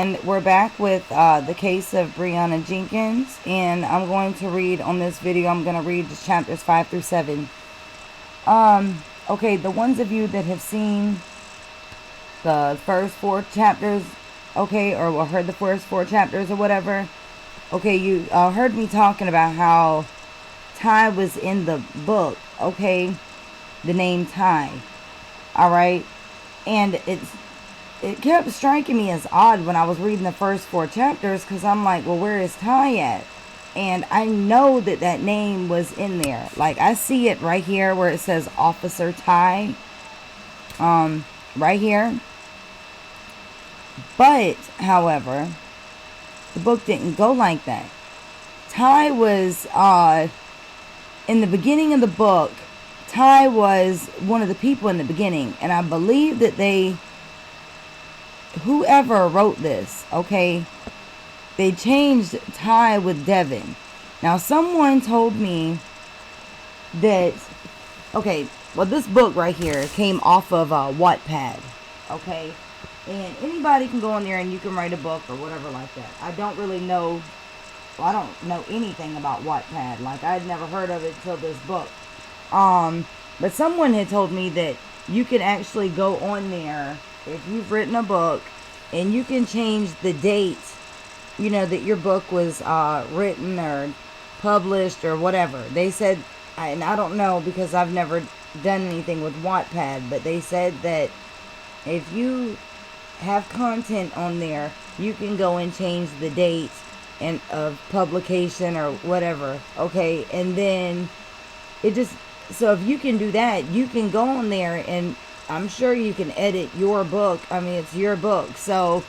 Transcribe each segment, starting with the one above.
And we're back with the case of Brianna Jenkins, and I'm going to read on this video. I'm going to read the chapters 5 through 7. Okay, the ones of you that have seen the first 4 chapters, okay, or heard the first 4 chapters or whatever, okay, you heard me talking about how Ty was in the book, okay, the name Ty, alright, and it kept striking me as odd when I was reading the first 4 chapters, because I'm like, well, where is Ty at? And I know that that name was in there. Like, I see it right here where it says Officer Ty. Right here. But, however, the book didn't go like that. Ty was, in the beginning of the book, Ty was one of the people in the beginning. And I believe that whoever wrote this, okay, they changed Ty with Devin. Now, someone told me that, okay, well, this book right here came off of Wattpad, okay, and anybody can go in there and you can write a book or whatever like that. I don't really know, well, I don't know anything about Wattpad. Like, I'd never heard of it till this book. But someone had told me that you can actually go on there if you've written a book, and you can change the date, you know, that your book was written or published or whatever. They said, and I don't know because I've never done anything with Wattpad, but they said that if you have content on there, you can go and change the date and of publication or whatever, okay? And then it just, so if you can do that, you can go on there, and I'm sure you can edit your book. I mean, it's your book. So,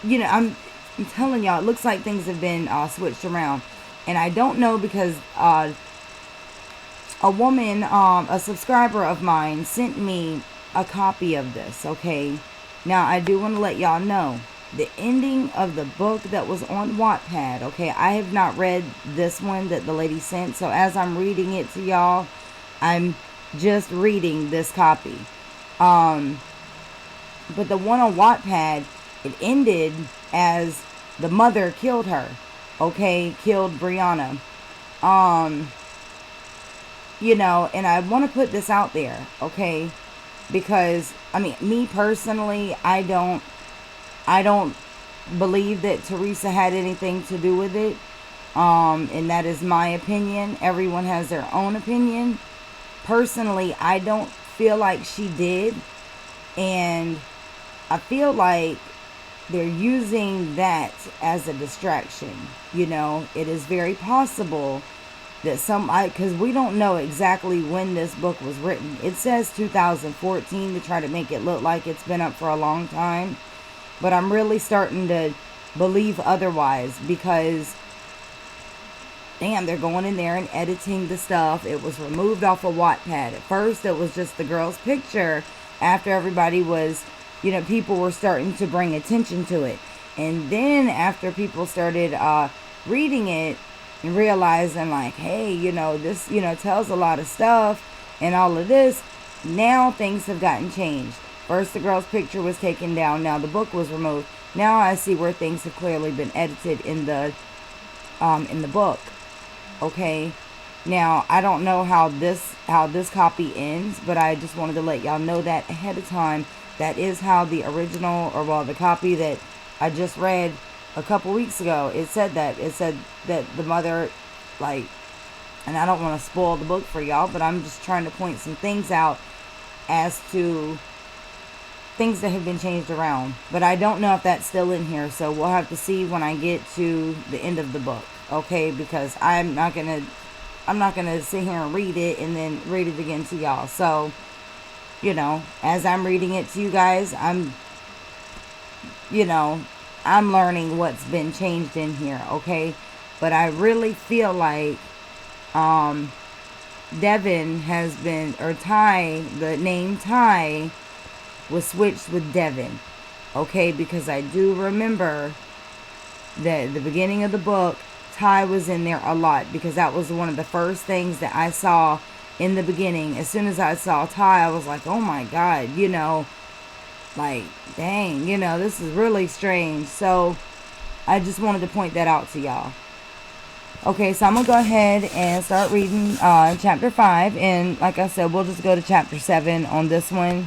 you know, I'm telling y'all, it looks like things have been switched around. And I don't know because a woman, a subscriber of mine, sent me a copy of this, okay? Now, I do want to let y'all know, the ending of the book that was on Wattpad, okay, I have not read this one that the lady sent. So as I'm reading it to y'all, I'm just reading this copy. But the one on Wattpad, it ended as the mother killed her, okay, killed Brianna. You know, and I want to put this out there, okay, because I mean, me personally, I don't believe that Teresa had anything to do with it, and that is my opinion. Everyone has their own opinion. Personally, I don't feel like she did, and I feel like they're using that as a distraction. You know, it is very possible that because we don't know exactly when this book was written. It says 2014 to try to make it look like it's been up for a long time, but I'm really starting to believe otherwise, because damn, they're going in there and editing the stuff. It was removed off of Wattpad. At first, it was just the girl's picture. After everybody was, you know, people were starting to bring attention to it. And then after people started reading it and realizing, like, hey, you know, this, you know, tells a lot of stuff and all of this, now things have gotten changed. First, the girl's picture was taken down. Now the book was removed. Now I see where things have clearly been edited in the book. Okay, now I don't know how this copy ends, but I just wanted to let y'all know that ahead of time. That is how the original, or well, the copy that I just read a couple weeks ago, it said that the mother, like, and I don't want to spoil the book for y'all, but I'm just trying to point some things out as to things that have been changed around. But I don't know if that's still in here, so we'll have to see when I get to the end of the book. Okay, because I'm not gonna sit here and read it and then read it again to y'all. So, you know, as I'm reading it to you guys, I'm learning what's been changed in here, okay? But I really feel like Devin has been, or Ty, the name Ty was switched with Devin, okay? Because I do remember that at the beginning of the book, Ty was in there a lot, because that was one of the first things that I saw in the beginning. As soon as I saw Ty, I was like, oh my God, you know, Like, dang, this is really strange. So, I just wanted to point that out to y'all. Okay, so I'm going to go ahead and start reading chapter 5. And like I said, we'll just go to chapter 7 on this one.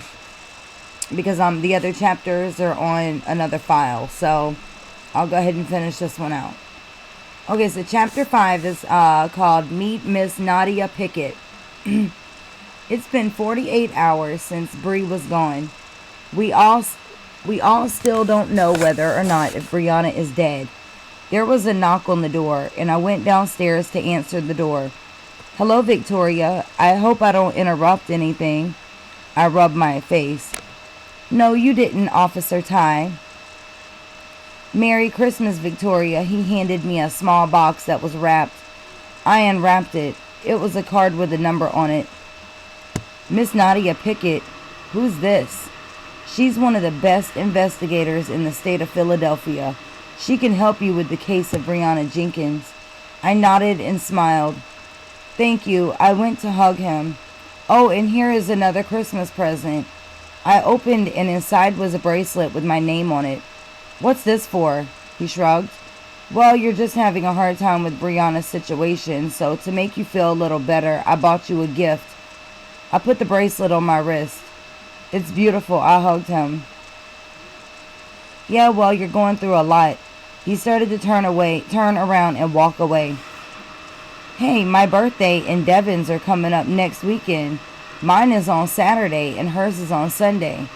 Because the other chapters are on another file. So, I'll go ahead and finish this one out. Okay, so chapter 5 is called Meet Miss Nadia Pickett. It's been 48 hours since Bree was gone. We all still don't know whether or not if Brianna is dead. There was a knock on the door, and I went downstairs to answer the door. Hello, Victoria. I hope I don't interrupt anything. I rubbed my face. No, you didn't, Officer Ty. Merry Christmas, Victoria. He handed me a small box that was wrapped. I unwrapped it. It was a card with a number on it. Miss Nadia Pickett. Who's this? She's one of the best investigators in the state of Philadelphia. She can help you with the case of Brianna Jenkins. I nodded and smiled. Thank you. I went to hug him. Oh, and here is another Christmas present. I opened and inside was a bracelet with my name on it. What's this for? He shrugged. Well, you're just having a hard time with Brianna's situation, so to make you feel a little better, I bought you a gift. I put the bracelet on my wrist. It's beautiful. I hugged him. Yeah, well, you're going through a lot. He started to turn around and walk away. Hey, my birthday and Devin's are coming up next weekend. Mine is on Saturday and hers is on Sunday.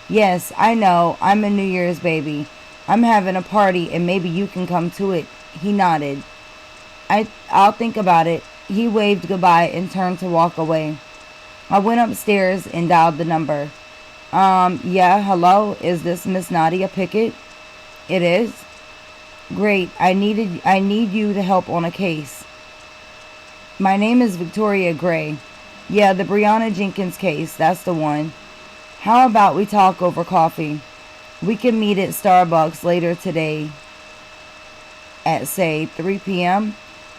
Yes, I know. I'm a New Year's baby. I'm having a party and maybe you can come to it. He nodded. I'll think about it. He waved goodbye and turned to walk away. I went upstairs and dialed the number. Yeah, hello? Is this Miss Nadia Pickett? It is? Great. I need you to help on a case. My name is Victoria Gray. Yeah, the Brianna Jenkins case. That's the one. How about we talk over coffee? We can meet at Starbucks later today at, say, 3 p.m.?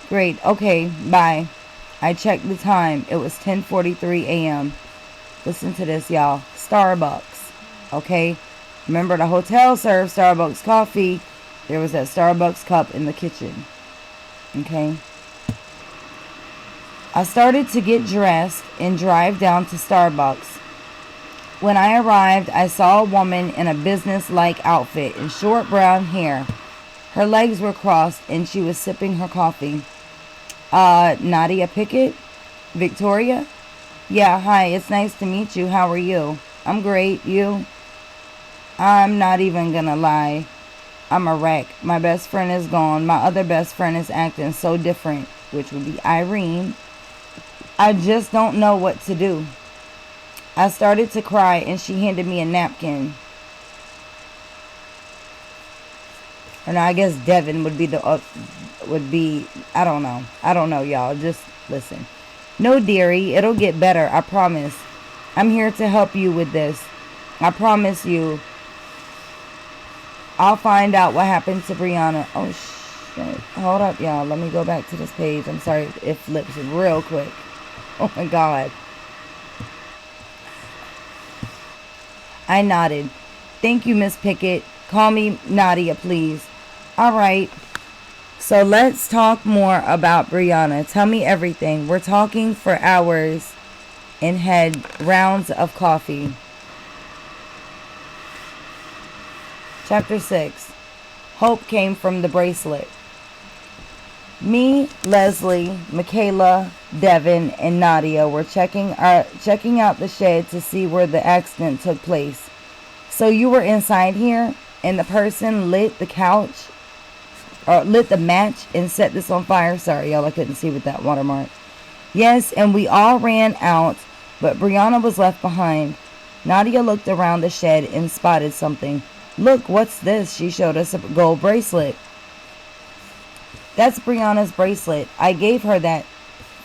Great. Okay, bye. I checked the time. It was 10:43 a.m. Listen to this, y'all. Starbucks. Okay? Remember, the hotel served Starbucks coffee. There was that Starbucks cup in the kitchen. Okay? I started to get dressed and drive down to Starbucks. When I arrived, I saw a woman in a business-like outfit and short brown hair. Her legs were crossed and she was sipping her coffee. Nadia Pickett? Victoria? Yeah, hi, it's nice to meet you. How are you? I'm great. You? I'm not even gonna lie. I'm a wreck. My best friend is gone. My other best friend is acting so different, which would be Irene. I just don't know what to do. I started to cry and she handed me a napkin. And I guess Devin would be I don't know. I don't know, y'all. Just listen. No, dearie, it'll get better. I promise. I'm here to help you with this. I promise you. I'll find out what happened to Brianna. Oh, shit. Hold up, y'all. Let me go back to this page. I'm sorry. It flips real quick. Oh, my God. I nodded. Thank you, Miss Pickett. Call me Nadia, please. All right. So let's talk more about Brianna. Tell me everything. We're talking for hours and had rounds of coffee. Chapter 6. Hope came from the bracelet. Me, Leslie, Michaela, Devin, and Nadia were checking out the shed to see where the accident took place. So you were inside here, and the person lit the match and set this on fire. Sorry, y'all, I couldn't see with that watermark. Yes, and we all ran out, but Brianna was left behind. Nadia looked around the shed and spotted something. Look, what's this? She showed us a gold bracelet. That's Brianna's bracelet. I gave her that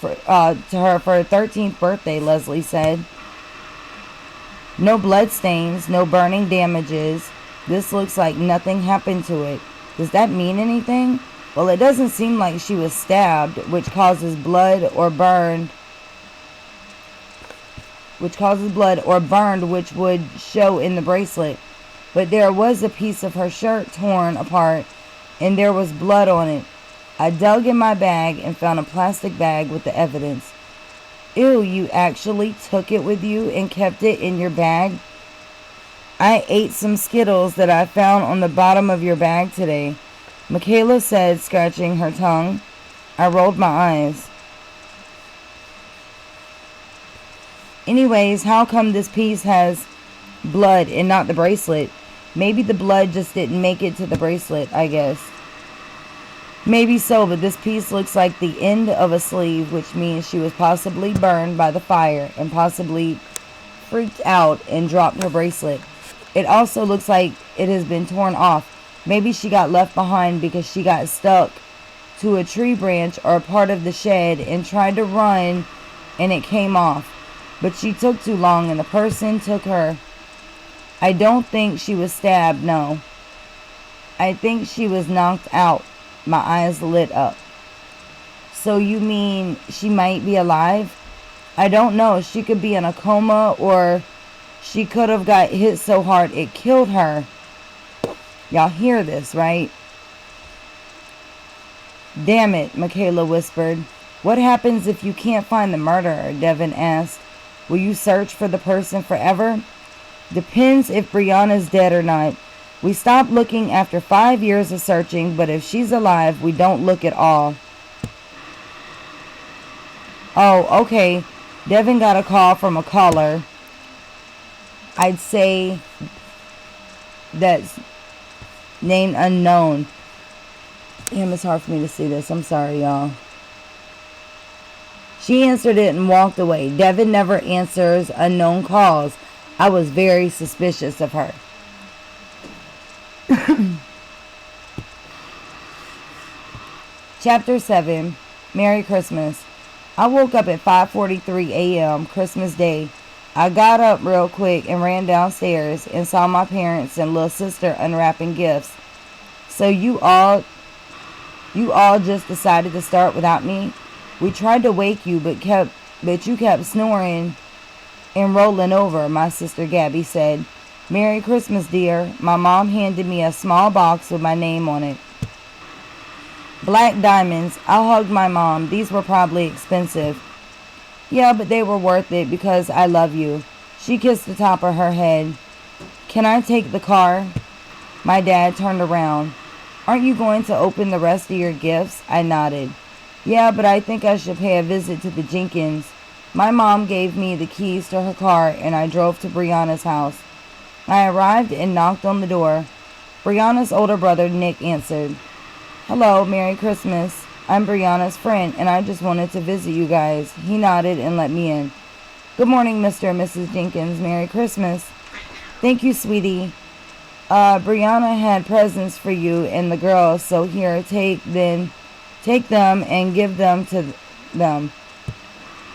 to her for her 13th birthday, Leslie said. No blood stains, no burning damages. This looks like nothing happened to it. Does that mean anything? Well, it doesn't seem like she was stabbed, which causes blood or burn, which causes blood, or burned, which would show in the bracelet. But there was a piece of her shirt torn apart, and there was blood on it. I dug in my bag and found a plastic bag with the evidence. Ew, you actually took it with you and kept it in your bag? I ate some Skittles that I found on the bottom of your bag today, Michaela said, scratching her tongue. I rolled my eyes. Anyways, how come this piece has blood and not the bracelet? Maybe the blood just didn't make it to the bracelet, I guess. Maybe so, but this piece looks like the end of a sleeve, which means she was possibly burned by the fire and possibly freaked out and dropped her bracelet. It also looks like it has been torn off. Maybe she got left behind because she got stuck to a tree branch or a part of the shed and tried to run and it came off. But she took too long and the person took her. I don't think she was stabbed, no. I think she was knocked out. My eyes lit up. So you mean she might be alive? I don't know. She could be in a coma, or she could have got hit so hard it killed her. Y'all hear this, right? Damn it, Michaela whispered. What happens if you can't find the murderer? Devin asked. Will you search for the person forever? Depends if Brianna's dead or not. We stopped looking after 5 years of searching, but if she's alive, we don't look at all. Oh, okay. Devin got a call from a caller. I'd say that's name unknown. Damn, it's hard for me to see this. I'm sorry, y'all. She answered it and walked away. Devin never answers unknown calls. I was very suspicious of her. Chapter 7. Merry Christmas. I woke up at 5:43 a.m. Christmas Day. I got up real quick and ran downstairs and saw my parents and little sister unwrapping gifts. So you all just decided to start without me? We tried to wake you, but you kept snoring and rolling over, my sister Gabby said. Merry Christmas, dear. My mom handed me a small box with my name on it. Black diamonds. I hugged my mom. These were probably expensive. Yeah, but they were worth it because I love you. She kissed the top of her head. Can I take the car? My dad turned around. Aren't you going to open the rest of your gifts? I nodded. Yeah, but I think I should pay a visit to the Jenkins. My mom gave me the keys to her car and I drove to Brianna's house. I arrived and knocked on the door. Brianna's older brother, Nick, answered. Hello, Merry Christmas. I'm Brianna's friend, and I just wanted to visit you guys. He nodded and let me in. Good morning, Mr. and Mrs. Jenkins. Merry Christmas. Thank you, sweetie. Brianna had presents for you and the girls, so here, take them and give them to them.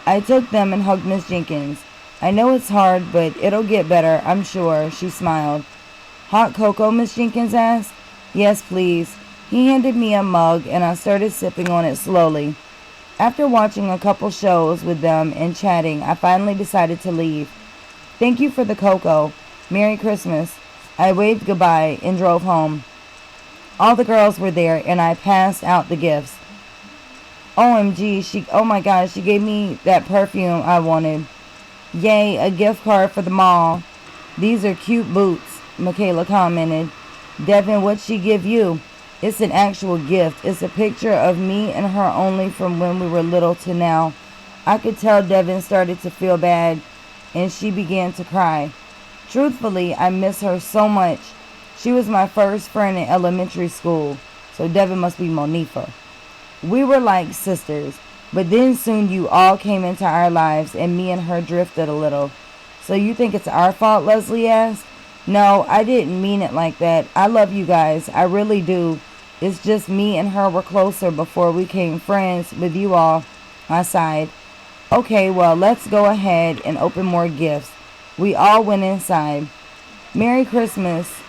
I took them and hugged Miss Jenkins. I know it's hard, but it'll get better, I'm sure, she smiled. Hot cocoa, Miss Jenkins asked. Yes, please. He handed me a mug, and I started sipping on it slowly. After watching a couple shows with them and chatting, I finally decided to leave. Thank you for the cocoa. Merry Christmas. I waved goodbye and drove home. All the girls were there, and I passed out the gifts. OMG, oh my gosh, she gave me that perfume I wanted. Yay, a gift card for the mall. These are cute boots, Michaela commented. Devin, what'd she give you? It's an actual gift. It's a picture of me and her only from when we were little to now. I could tell Devin started to feel bad, and she began to cry. Truthfully, I miss her so much. She was my first friend in elementary school, so Devin must be Monifa. We were like sisters, but then soon you all came into our lives, and me and her drifted a little. So you think it's our fault, Leslie asked. No, I didn't mean it like that. I love you guys. I really do. It's just me and her were closer before we became friends with you all. I sighed. Okay, well, let's go ahead and open more gifts. We all went inside. Merry Christmas.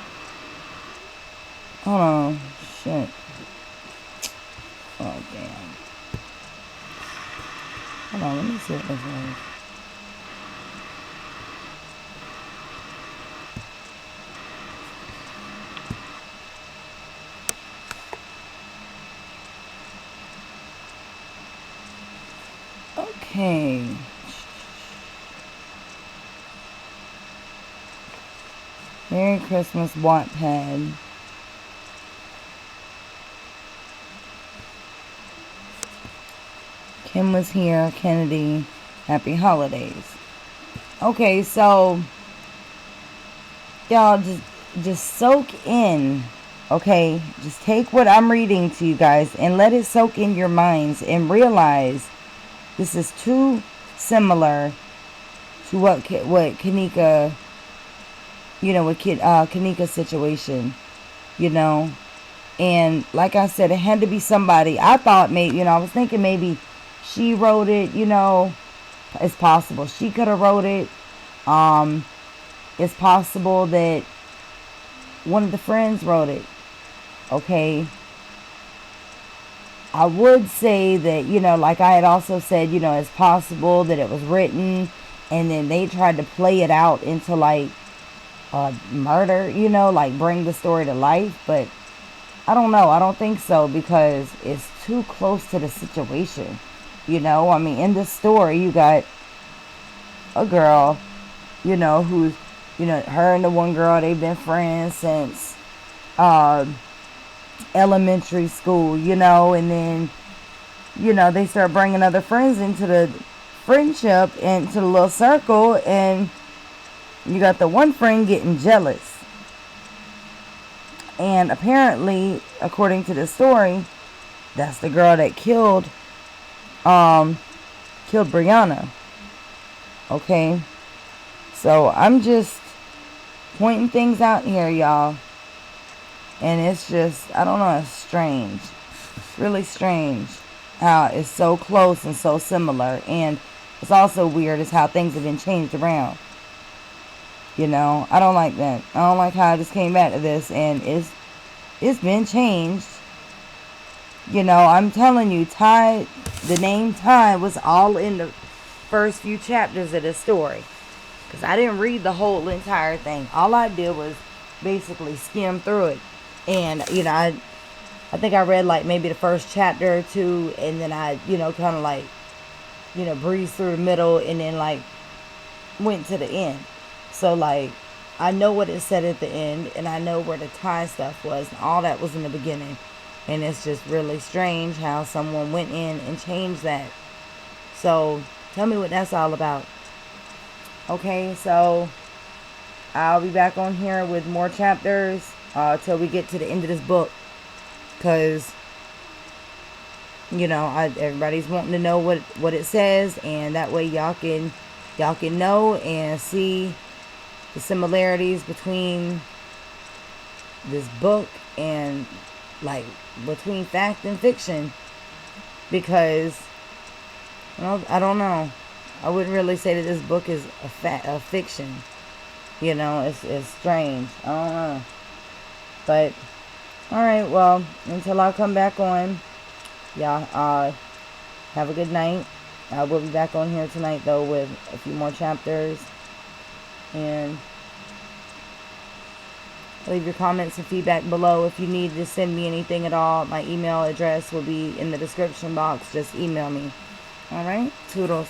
Hold on. Shit. Oh, damn. Hold on, let me see what this is. Okay. Merry Christmas, Wattpad. Kim was here. Kennedy, happy holidays. Okay, so y'all just soak in, okay? Just take what I'm reading to you guys and let it soak in your minds and realize this is too similar to what Kanika, with Kanika's situation, And like I said, it had to be somebody. I thought maybe, I was thinking maybe she wrote it, It's possible she could have wrote it. It's possible that one of the friends wrote it. Okay. I would say that, like I had also said, it's possible that it was written and then they tried to play it out into like murder, like bring the story to life. But I don't know. I don't think so because it's too close to the situation. I mean, in this story, you got a girl, who's, her and the one girl, they've been friends since elementary school, and then, they start bringing other friends into the friendship, into the little circle, and you got the one friend getting jealous. And apparently, according to the story, that's the girl that killed Brianna. Okay, so I'm just pointing things out here, y'all, and it's just, I don't know, it's strange. It's really strange how it's so close and so similar, and it's also weird is how things have been changed around. I don't like that. I don't like how I just came back to this, and it's been changed. I'm telling you, the name Ty was all in the first few chapters of the story. Because I didn't read the whole entire thing. All I did was basically skim through it. And, I think I read like maybe the first chapter or two. And then I, kind of like, breezed through the middle and then like went to the end. So like, I know what it said at the end. And I know where the Ty stuff was. And all that was in the beginning. And it's just really strange how someone went in and changed that. So tell me what that's all about. Okay, so I'll be back on here with more chapters till we get to the end of this book. Because, everybody's wanting to know what it says. And that way y'all can know and see the similarities between this book and like between fact and fiction. Because, I don't know. I wouldn't really say that this book is a fiction. It's strange. I don't know. But, alright, well, until I come back on, y'all, have a good night. I will be back on here tonight, though, with a few more chapters. And leave your comments and feedback below. If you need to send me anything at all, my email address will be in the description box. Just email me. Alright? Toodles.